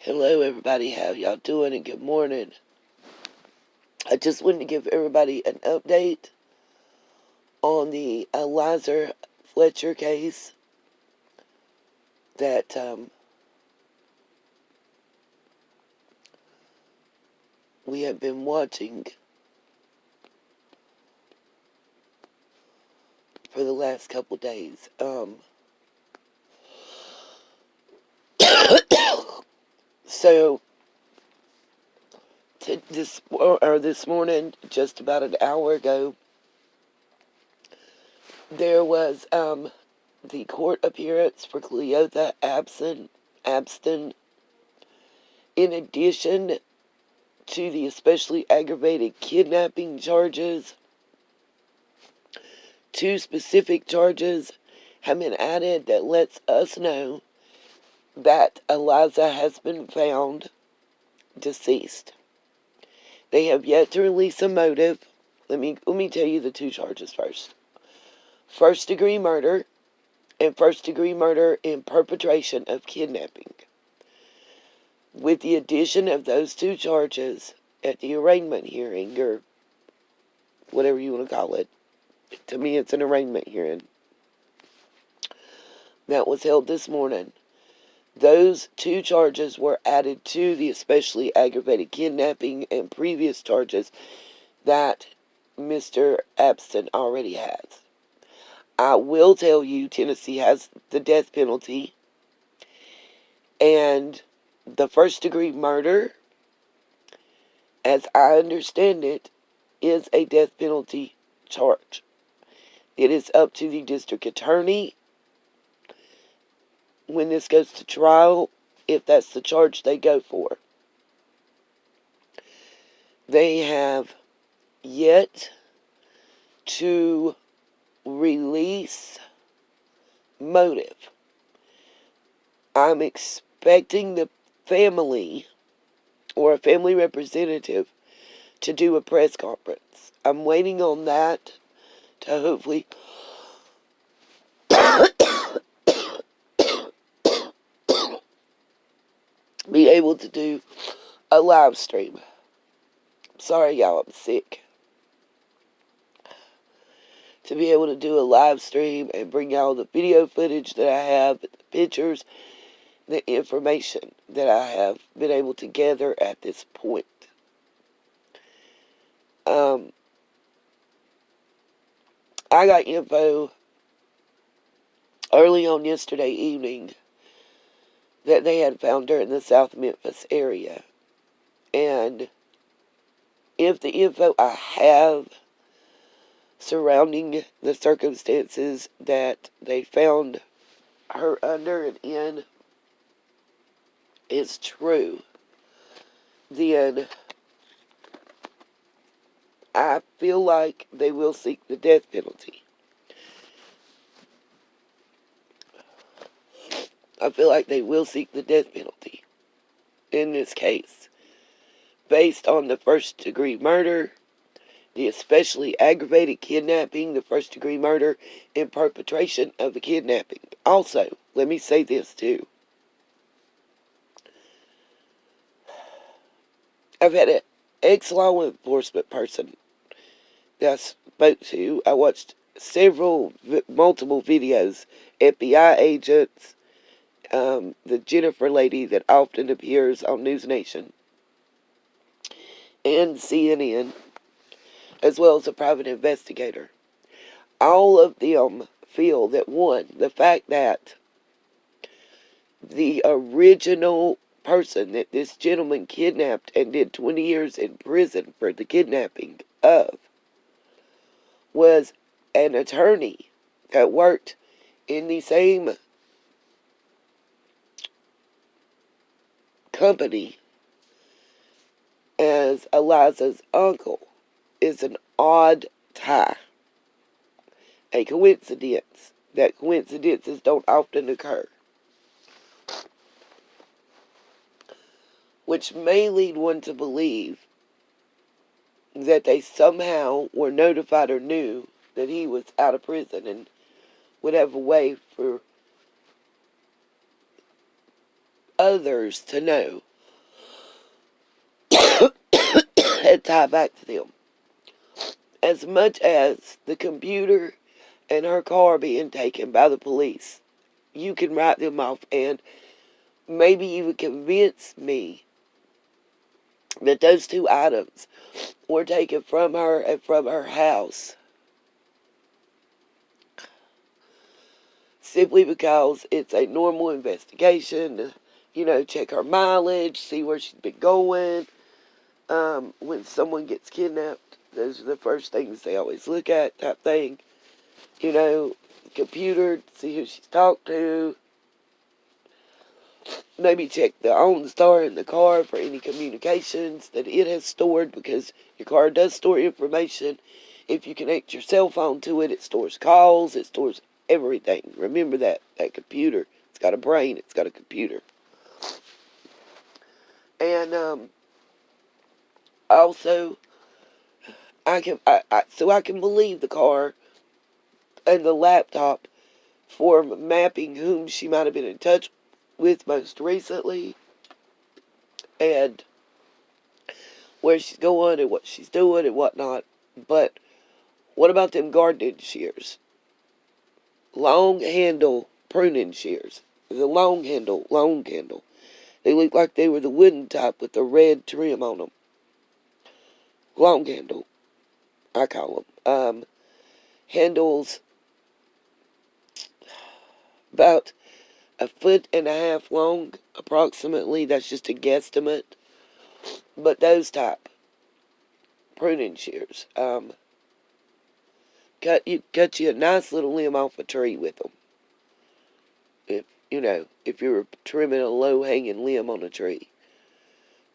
Hello everybody, how y'all doing and good morning. I just wanted to give everybody an update on the Eliza Fletcher case that we have been watching for the last couple days. So this morning, just about an hour ago, there was the court appearance for Cleotha Abston, in addition to the especially aggravated kidnapping charges. Two specific charges have been added that lets us know that Eliza has been found deceased. They have yet to release a motive. Let me tell you the two charges first. First-degree murder and first-degree murder in perpetration of kidnapping. With the addition of those two charges at the arraignment hearing, or whatever you want to call it, to me it's an arraignment hearing, that was held this morning. Those two charges were added to the especially aggravated kidnapping and previous charges that Mr. Abston already has. I will tell you, Tennessee has the death penalty, and the first-degree murder, as I understand it, is a death penalty charge. It is up to the district attorney when this goes to trial, if that's the charge they go for. They have yet to release motive. I'm expecting the family or a family representative to do a press conference. I'm waiting on that to hopefully be able to do a live stream. Sorry, y'all, I'm sick. To be able to do a live stream and bring y'all the video footage that I have, the pictures, the information that I have been able to gather at this point. I got info early on yesterday evening that they had found her in the South Memphis area. And if the info I have surrounding the circumstances that they found her under and in is true, then I feel like they will seek the death penalty. I feel like they will seek the death penalty in this case, based on the first-degree murder, the especially aggravated kidnapping, the first-degree murder in perpetration of the kidnapping. Also, let me say this too. I've had an ex-law enforcement person that I spoke to. I watched multiple videos, FBI agents, the Jennifer lady that often appears on News Nation and CNN, as well as a private investigator. All of them feel that, one, the fact that the original person that this gentleman kidnapped and did 20 years in prison for the kidnapping of was an attorney that worked in the same company as Eliza's uncle is an odd tie, a coincidence. That coincidences don't often occur, which may lead one to believe that they somehow were notified or knew that he was out of prison and would have a way for others to know that tie back to them. As much as the computer and her car being taken by the police, you can write them off and maybe even convince me that those two items were taken from her and from her house simply because it's a normal investigation to, check her mileage, see where she's been going. When someone gets kidnapped, those are the first things they always look at, type thing. Computer, see who she's talked to. Maybe check the OnStar in the car for any communications that it has stored, because your car does store information. If you connect your cell phone to it, it stores calls, it stores everything. Remember that computer. It's got a brain, it's got a computer. And also, I can believe the car and the laptop for mapping whom she might have been in touch with most recently, and where she's going and what she's doing and whatnot. But what about them gardening shears? Long handle pruning shears. The long handle. They look like they were the wooden type with the red trim on them. Long handle, I call them. Handles about 1.5 feet long, approximately. That's just a guesstimate. But those type pruning shears. Cut you a nice little limb off a tree with them. If you were trimming a low-hanging limb on a tree.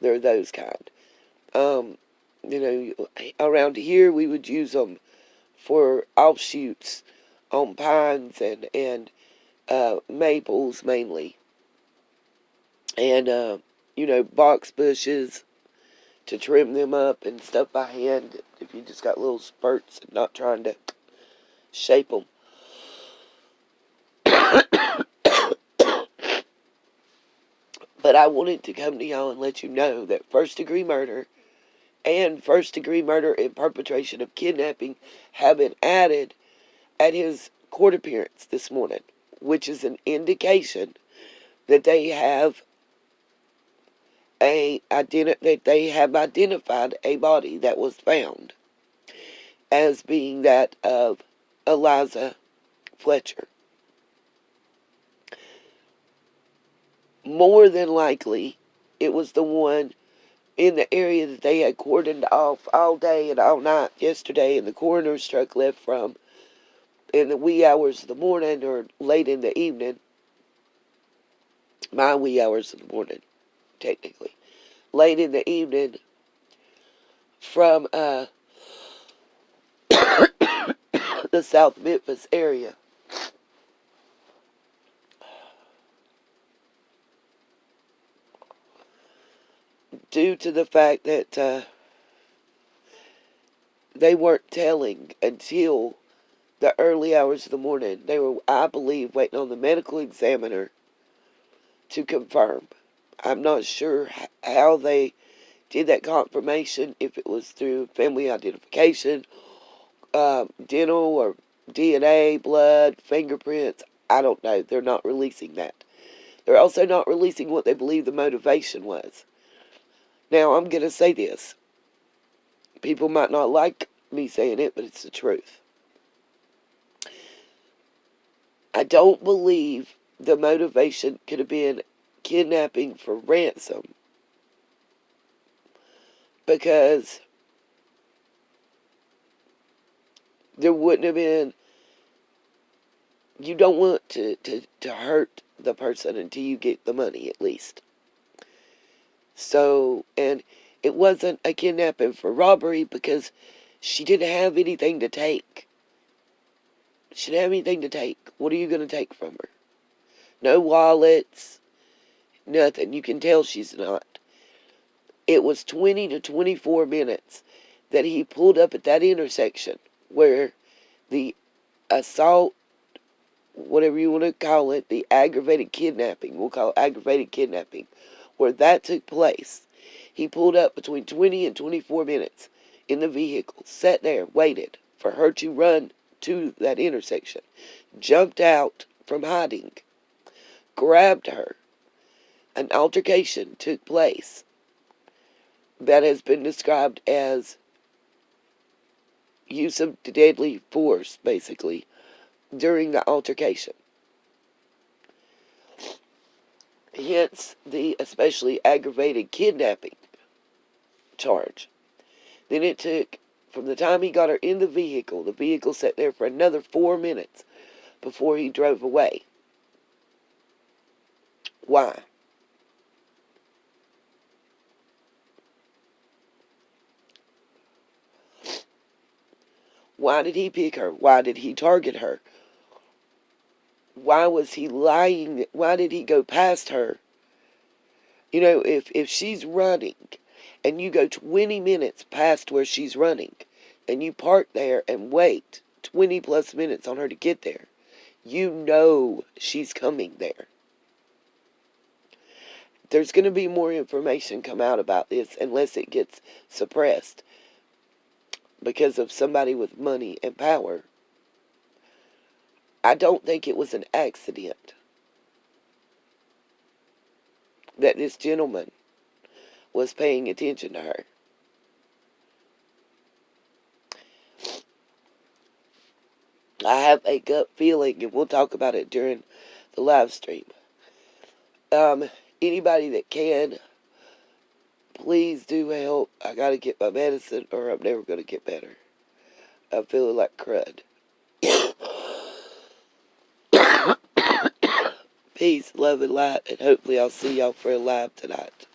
They're those kind. Around here we would use them for offshoots on pines and maples mainly. And, box bushes to trim them up and stuff by hand if you just got little spurts and not trying to shape them. But I wanted to come to y'all and let you know that first-degree murder and first-degree murder and perpetration of kidnapping have been added at his court appearance this morning, which is an indication that they have identified a body that was found as being that of Eliza Fletcher. More than likely, it was the one in the area that they had cordoned off all day and all night yesterday, and the coroner's truck left from in the wee hours of the morning or late in the evening. My wee hours of the morning, technically. Late in the evening from the South Memphis area. Due to the fact that they weren't telling until the early hours of the morning. They were, I believe, waiting on the medical examiner to confirm. I'm not sure how they did that confirmation, if it was through family identification, dental or DNA, blood, fingerprints. I don't know. They're not releasing that. They're also not releasing what they believe the motivation was. Now, I'm going to say this. People might not like me saying it, but it's the truth. I don't believe the motivation could have been kidnapping for ransom, because there wouldn't have been, you don't want to hurt the person until you get the money, at least. So, and it wasn't a kidnapping for robbery because she didn't have anything to take. She didn't have anything to take. What are you going to take from her? No wallets, nothing. You can tell she's not. It was 20 to 24 minutes that he pulled up at that intersection where the assault, whatever you want to call it, the aggravated kidnapping, we'll call it aggravated kidnapping, where that took place. He pulled up between 20 and 24 minutes in the vehicle, sat there, waited for her to run to that intersection, jumped out from hiding, grabbed her. An altercation took place that has been described as use of deadly force, basically, during the altercation. Hence the especially aggravated kidnapping charge. Then it took, from the time he got her in the vehicle sat there for another 4 minutes before he drove away. Why? Why did he pick her? Why did he target her? Why was he lying? Why did he go past her? You know, if she's running and you go 20 minutes past where she's running and you park there and wait 20 plus minutes on her to get there, you know she's coming there. There's going to be more information come out about this unless it gets suppressed because of somebody with money and power. I don't think it was an accident that this gentleman was paying attention to her. I have a gut feeling, and we'll talk about it during the live stream. Anybody that can, please do help. I gotta get my medicine or I'm never gonna get better. I'm feeling like crud. Peace, love, and light, and hopefully I'll see y'all for a live tonight.